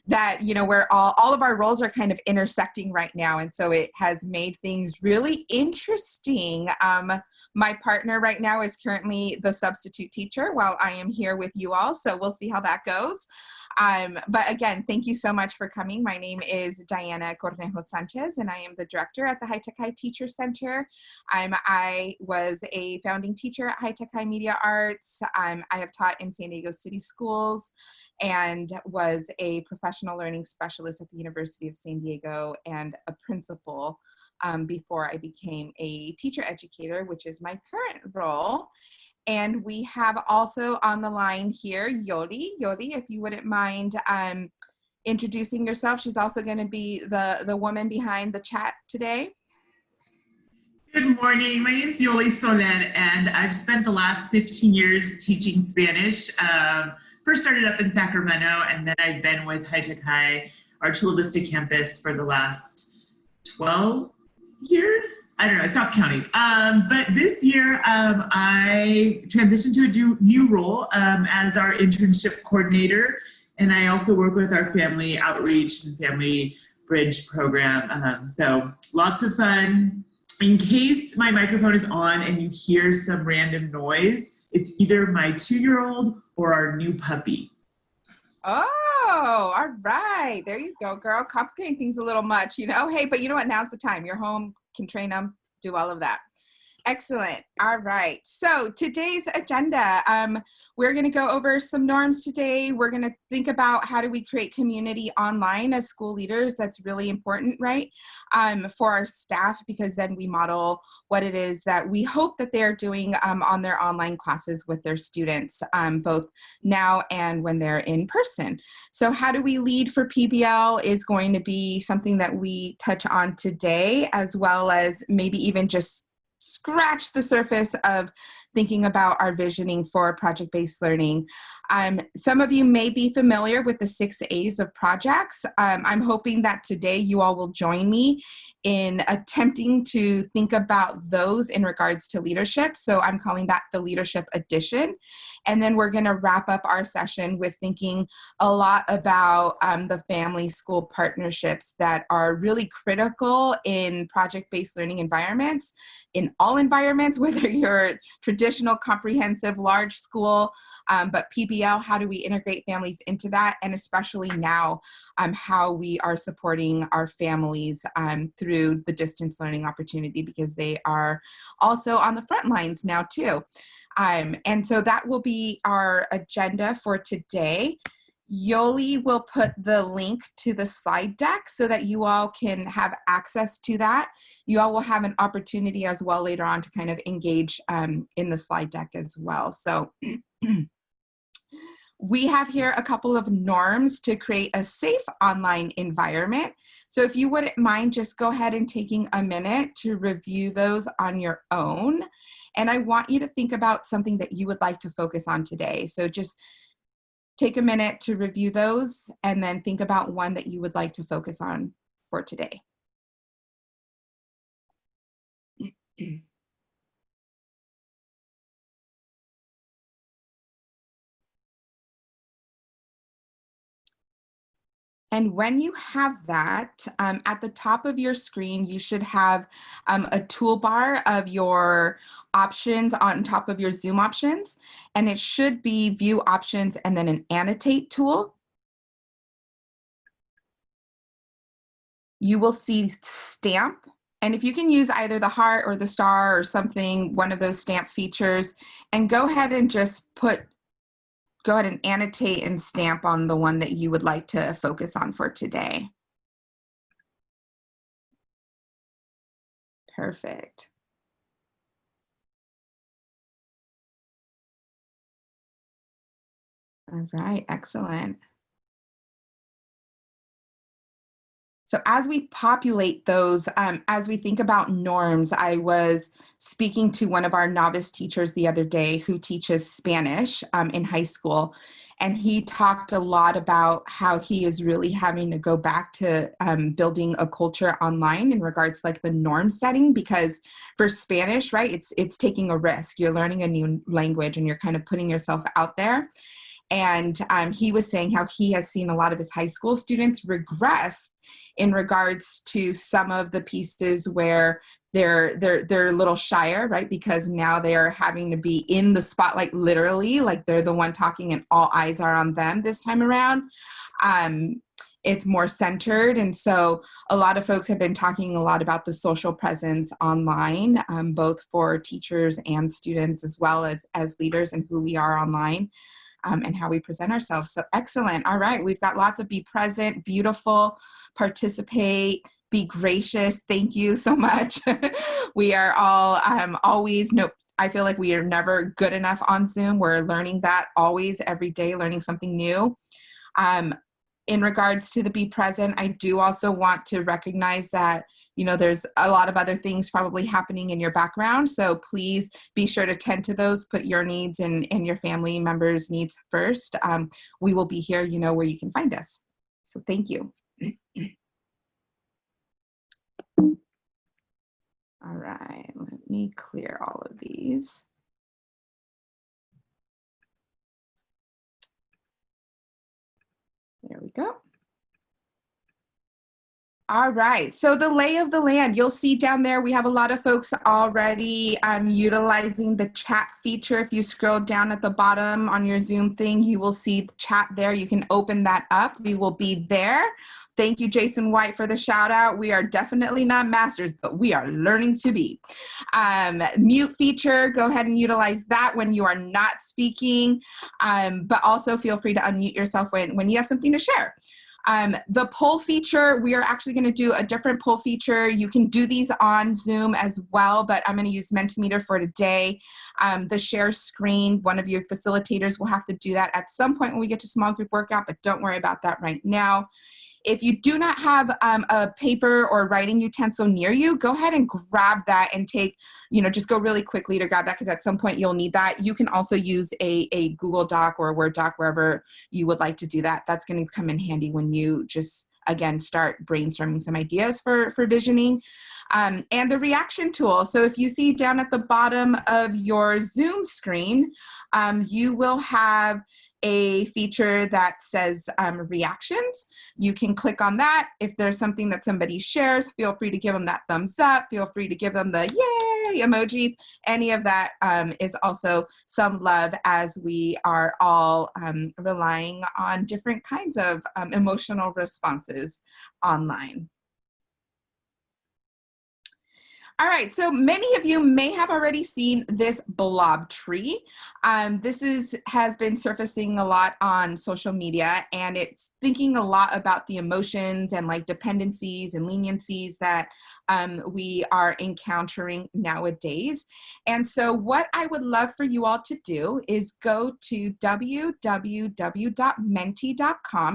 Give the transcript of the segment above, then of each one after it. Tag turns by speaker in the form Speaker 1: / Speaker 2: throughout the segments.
Speaker 1: that, you know, where all of our roles are kind of intersecting right now. And so it has made things really interesting. My partner right now is currently the substitute teacher while I am here with you all. So we'll see how that goes. But again, thank you so much for coming. My name is Diana Cornejo Sanchez, and I am the director at the High Tech High Teacher Center. I was a founding teacher at High Tech High Media Arts. I have taught in San Diego City Schools and was a professional learning specialist at the University of San Diego and a principal before I became a teacher educator, which is my current role. And we have also on the line here, Yoli. Yoli, if you wouldn't mind introducing yourself. She's also going to be the woman behind the chat today.
Speaker 2: Good morning. My name is Yoli Soler, and I've spent the last 15 years teaching Spanish. First started up in Sacramento, and then I've been with High Tech High, our Chula Vista campus, for the last 12 years. I don't know, I stopped counting. But this year, I transitioned to a new role as our internship coordinator, and I also work with our family outreach and family bridge program. So lots of fun. In case my microphone is on and you hear some random noise, it's either my 2-year-old or our new puppy.
Speaker 1: Oh, all right. There you go, girl. Complicating things a little much, you know? Hey, but you know what? Now's the time. You're home, can train them, do all of that. Excellent. All right. So today's agenda, we're going to go over some norms today. We're going to think about how do we create community online as school leaders. That's really important, right? For our staff, because then we model what it is that we hope that they're doing on their online classes with their students, both now and when they're in person. So how do we lead for PBL is going to be something that we touch on today, as well as maybe even just scratch the surface of thinking about our visioning for project-based learning. Some of you may be familiar with the 6 A's of projects. I'm hoping that today you all will join me in attempting to think about those in regards to leadership. So I'm calling that the leadership edition. And then we're going to wrap up our session with thinking a lot about the family school partnerships that are really critical in project-based learning environments, in all environments, whether you're traditional, comprehensive, large school, but PBL, how do we integrate families into that? And especially now, how we are supporting our families through the distance learning opportunity, because they are also on the front lines now too. And so that will be our agenda for today. Yoli will put the link to the slide deck so that you all can have access to that. You all will have an opportunity as well later on to kind of engage in the slide deck as well. So we have here a couple of norms to create a safe online environment. So if you wouldn't mind just go ahead and taking a minute to review those on your own. And I want you to think about something that you would like to focus on today. So just take a minute to review those and then think about one that you would like to focus on for today. And when you have that, at the top of your screen, you should have a toolbar of your options on top of your Zoom options. And it should be view options and then an annotate tool. You will see stamp. And if you can use either the heart or the star or something, one of those stamp features, and go ahead and just go ahead and annotate and stamp on the one that you would like to focus on for today. Perfect. All right, excellent. So as we populate those, as we think about norms, I was speaking to one of our novice teachers the other day who teaches Spanish in high school. And he talked a lot about how he is really having to go back to building a culture online in regards to like the norm setting, because for Spanish, right, it's taking a risk. You're learning a new language and you're kind of putting yourself out there. And he was saying how he has seen a lot of his high school students regress in regards to some of the pieces where they're a little shyer, right? Because now they're having to be in the spotlight, literally, like they're the one talking and all eyes are on them this time around. It's more centered. And so a lot of folks have been talking a lot about the social presence online, both for teachers and students, as well as leaders, and who we are online, and how we present ourselves. So excellent. All right. We've got lots of be present, beautiful, participate, be gracious. Thank you so much. We are all always, no, I feel like we are never good enough on Zoom. We're learning that always, every day, learning something new. In regards to the be present, I do also want to recognize that, you know, there's a lot of other things probably happening in your background. So please be sure to tend to those, put your needs and your family members' needs first. We will be here, you know, where you can find us. So thank you. All right, let me clear all of these. There we go. All right, so the lay of the land, you'll see down there, we have a lot of folks already utilizing the chat feature. If you scroll down at the bottom on your Zoom thing, you will see the chat there. You can open that up. We will be there. Thank you, Jason White, for the shout out. We are definitely not masters, but we are learning to be. Mute feature, go ahead and utilize that when you are not speaking, but also feel free to unmute yourself when you have something to share. The poll feature, we are actually going to do a different poll feature. You can do these on Zoom as well, but I'm going to use Mentimeter for today. The share screen, one of your facilitators will have to do that at some point when we get to small group workout, but don't worry about that right now. If you do not have a paper or writing utensil near you, go ahead and grab that and take, you know, just go really quickly to grab that, because at some point you'll need that. You can also use a Google Doc or a Word doc, wherever you would like to do that. That's going to come in handy when you just, again, start brainstorming some ideas for visioning. And the reaction tool. So if you see down at the bottom of your Zoom screen, you will have a feature that says reactions. You can click on that. If there's something that somebody shares, feel free to give them that thumbs up. Feel free to give them the yay emoji. Any of that is also some love, as we are all relying on different kinds of emotional responses online. All right, so many of you may have already seen this blob tree. This has been surfacing a lot on social media, and it's thinking a lot about the emotions and like dependencies and leniencies that we are encountering nowadays. And so what I would love for you all to do is go to www.menti.com.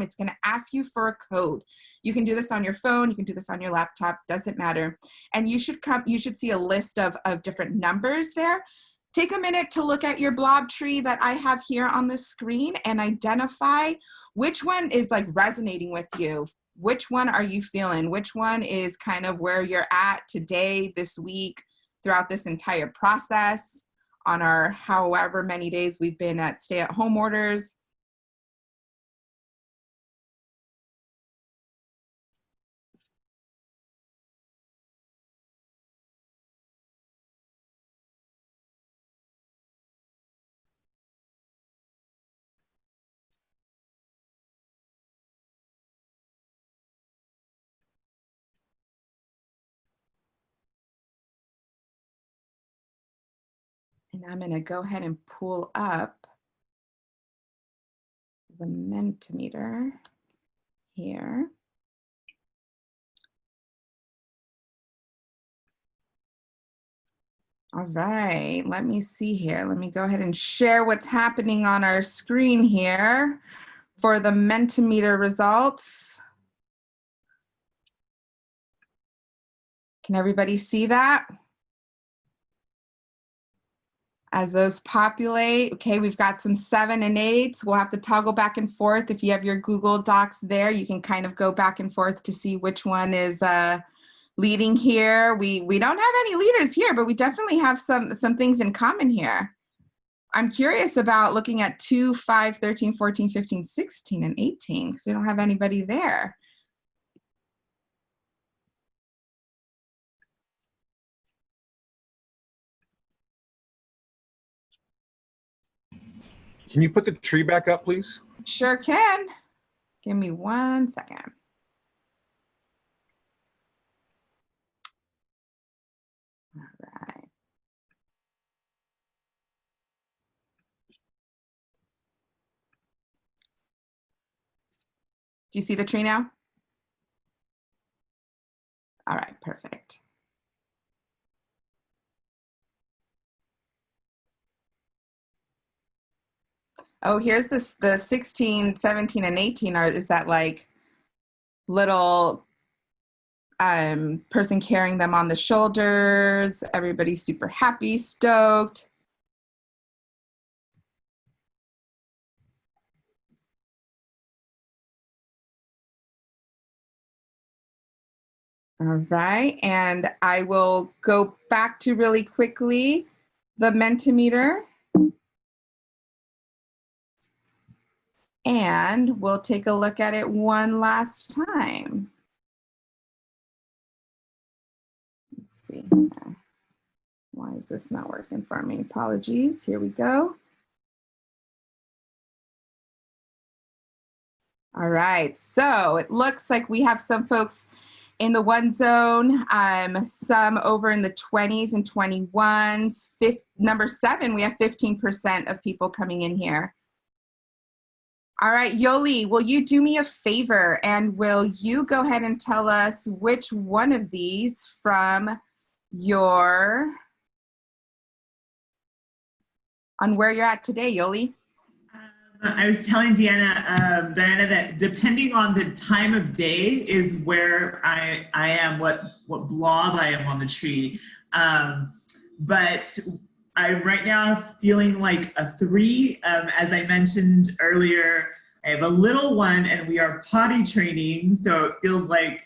Speaker 1: It's going to ask you for a code. You can do this on your phone, you can do this on your laptop, doesn't matter. And you should see a list of different numbers there. Take a minute to look at your blob tree that I have here on the screen and identify which one is like resonating with you. Which one are you feeling? Which one is kind of where you're at today, this week, throughout this entire process, on our however many days we've been at stay-at-home orders? And I'm going to go ahead and pull up the Mentimeter here. All right, let me see here. Let me go ahead and share what's happening on our screen here for the Mentimeter results. Can everybody see that? As those populate, okay, we've got some 7 and 8s. We'll have to toggle back and forth. If you have your Google Docs there, you can kind of go back and forth to see which one is leading here. We don't have any leaders here, but we definitely have some things in common here. I'm curious about looking at 2, 5, 13, 14, 15, 16, and 18 because we don't have anybody there.
Speaker 3: Can you put the tree back up, please?
Speaker 1: Sure can. Give me 1 second. All right. Do you see the tree now? All right, perfect. Oh, here's this, the 16, 17, and 18 is that like little person carrying them on the shoulders. Everybody's super happy, stoked. All right, and I will go back to really quickly the Mentimeter. And we'll take a look at it one last time. Let's see. Why is this not working for me? Apologies. Here we go. All right, so it looks like we have some folks in the one zone, some over in the 20s and 21s. Number 7, we have 15% of people coming in here. All right, Yoli, will you do me a favor and will you go ahead and tell us which one of these from your, on where you're at today, Yoli?
Speaker 2: I was telling Diana that depending on the time of day is where I am, what blob I am on the tree. But I'm right now feeling like a 3. As I mentioned earlier, I have a little one and we are potty training. So it feels like,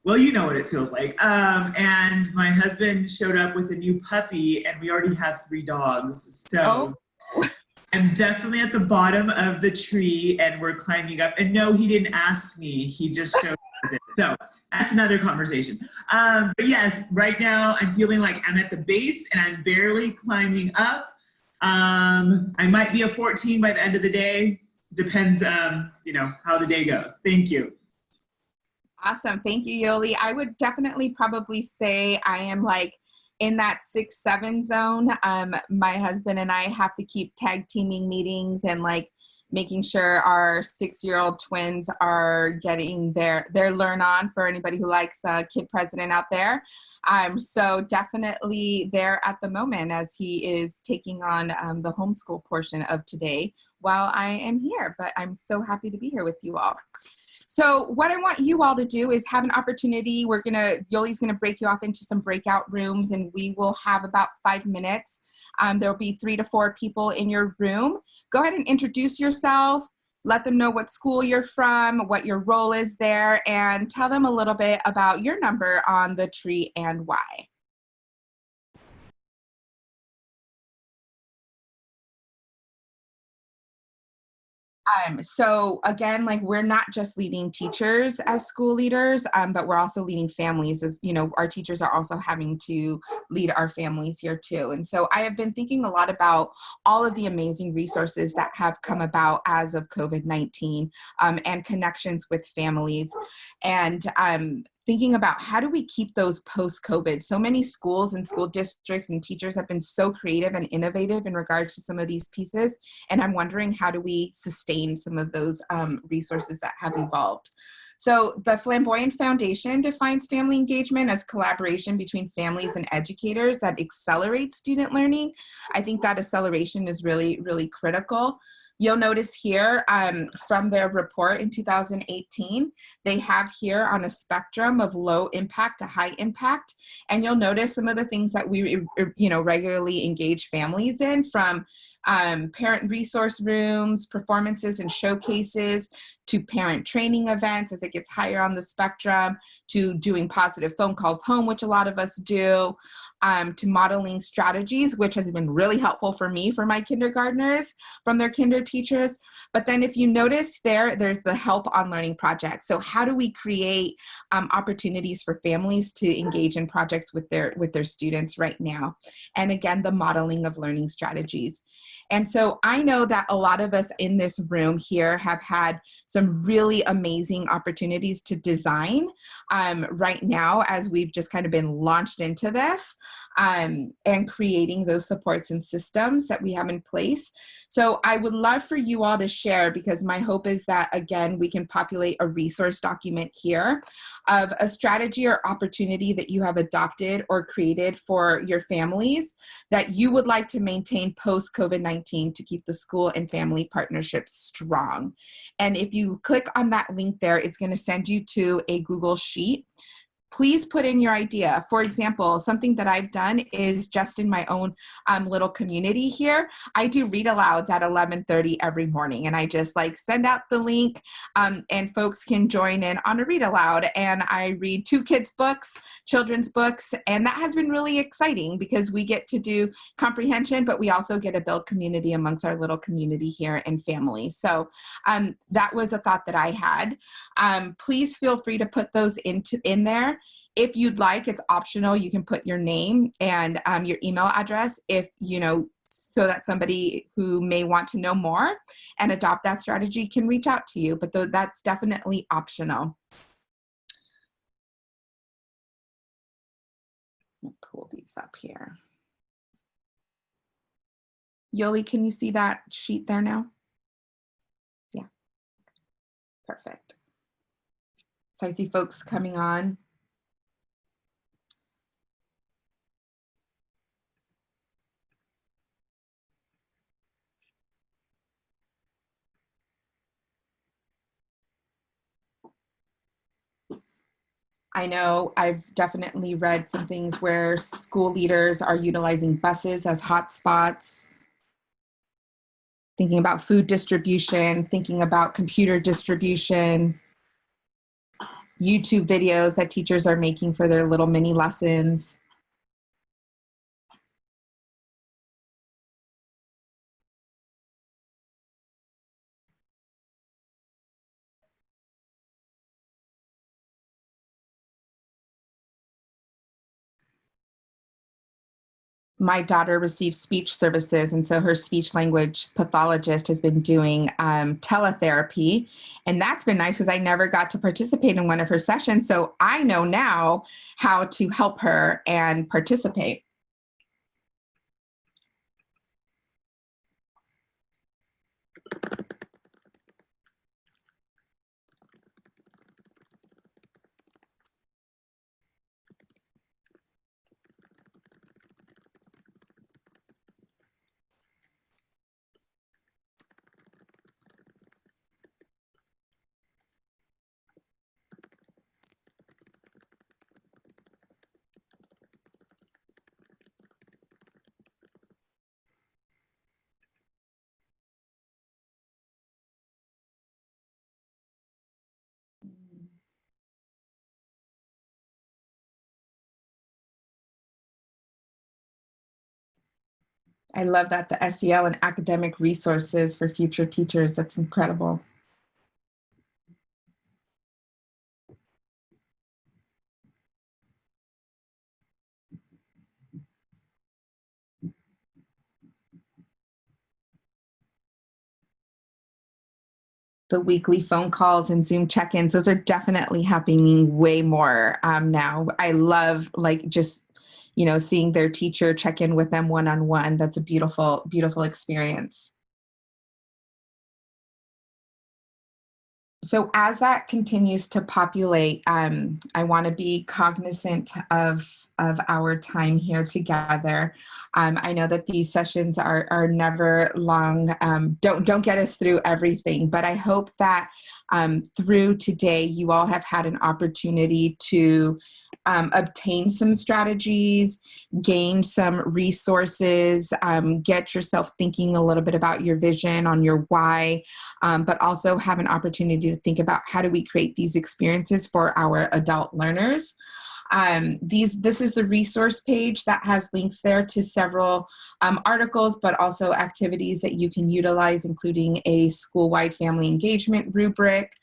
Speaker 2: well, you know what it feels like. And my husband showed up with a new puppy and we already have 3 dogs. So I'm definitely at the bottom of the tree and we're climbing up. And no, he didn't ask me. He just showed up with it. So that's another conversation. But yes, right now I'm feeling like I'm at the base and I'm barely climbing up. I might be a 14 by the end of the day. Depends, you know, how the day goes. Thank you.
Speaker 1: Awesome. Thank you, Yoli. I would definitely probably say I am like in that 6, 7 zone. My husband and I have to keep tag teaming meetings and like making sure our 6-year-old twins are getting their learn on, for anybody who likes Kid President out there. So definitely there at the moment as he is taking on the homeschool portion of today while I am here, but I'm so happy to be here with you all. So what I want you all to do is have an opportunity. Yoli's gonna break you off into some breakout rooms and we will have about 5 minutes. There'll be 3 to 4 people in your room. Go ahead and introduce yourself, let them know what school you're from, what your role is there, and tell them a little bit about your number on the tree and why. So again, like we're not just leading teachers as school leaders, but we're also leading families as, you know, our teachers are also having to lead our families here too. And so I have been thinking a lot about all of the amazing resources that have come about as of COVID-19 and connections with families. And thinking about how do we keep those post-COVID. So many schools and school districts and teachers have been so creative and innovative in regards to some of these pieces. And I'm wondering how do we sustain some of those resources that have evolved. So the Flamboyant Foundation defines family engagement as collaboration between families and educators that accelerates student learning. I think that acceleration is really, really critical. You'll notice here from their report in 2018, they have here on a spectrum of low impact to high impact. And you'll notice some of the things that we regularly engage families in, from parent resource rooms, performances and showcases, to parent training events as it gets higher on the spectrum, to doing positive phone calls home, which a lot of us do. to modeling strategies, which has been really helpful for me, for my kindergartners, from their kinder teachers. But then if you notice there's the help on learning projects. So how do we create opportunities for families to engage in projects with their students right now? And again, the modeling of learning strategies. And so I know that a lot of us in this room here have had some really amazing opportunities to design right now, as we've just kind of been launched into this and creating those supports and systems that we have in place. So I would love for you all to share, because my hope is that, again, we can populate a resource document here of a strategy or opportunity that you have adopted or created for your families that you would like to maintain post-COVID-19 to keep the school and family partnerships strong. And if you click on that link there, it's going to send you to a Google Sheet. Please put in your idea. For example, something that I've done is just in my own little community here, I do read alouds at 11:30 every morning, and I just like send out the link and folks can join in on a read aloud. And I read 2 kids' books, children's books, and that has been really exciting because we get to do comprehension, but we also get to build community amongst our little community here and family. So that was a thought that I had. Please feel free to put those in there. If you'd like, it's optional. You can put your name and your email address if, so that somebody who may want to know more and adopt that strategy can reach out to you, but that's definitely optional. I'll pull these up here. Yoli, can you see that sheet there now? Yeah, perfect. So I see folks coming on. I know I've definitely read some things where school leaders are utilizing buses as hotspots, thinking about food distribution, thinking about computer distribution, YouTube videos that teachers are making for their little mini lessons. My daughter receives speech services, and so her speech language pathologist has been doing teletherapy, and that's been nice because I never got to participate in one of her sessions, so I know now how to help her and participate. I love that, the SEL and academic resources for future teachers. That's incredible. The weekly phone calls and Zoom check-ins, those are definitely happening way more now. I love just, seeing their teacher check in with them one-on-one. That's a beautiful, beautiful experience. So as that continues to populate, I want to be cognizant of our time here together. I know that these sessions are never long, don't get us through everything, but I hope that through today, you all have had an opportunity to obtain some strategies, gain some resources, get yourself thinking a little bit about your vision on your why, but also have an opportunity to think about how do we create these experiences for our adult learners. This is the resource page that has links there to several articles, but also activities that you can utilize, including a school-wide family engagement rubric.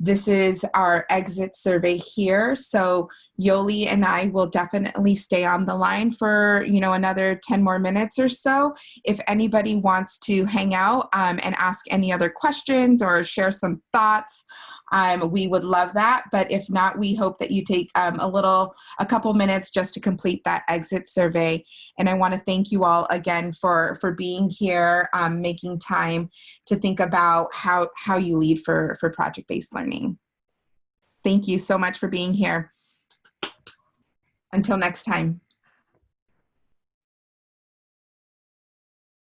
Speaker 1: This is our exit survey here. So Yoli and I will definitely stay on the line for, another 10 more minutes or so. If anybody wants to hang out and ask any other questions or share some thoughts, we would love that. But if not, we hope that you take a couple minutes just to complete that exit survey. And I want to thank you all again for being here, making time to think about how you lead for project-based learning. Thank you so much for being here. Until next time.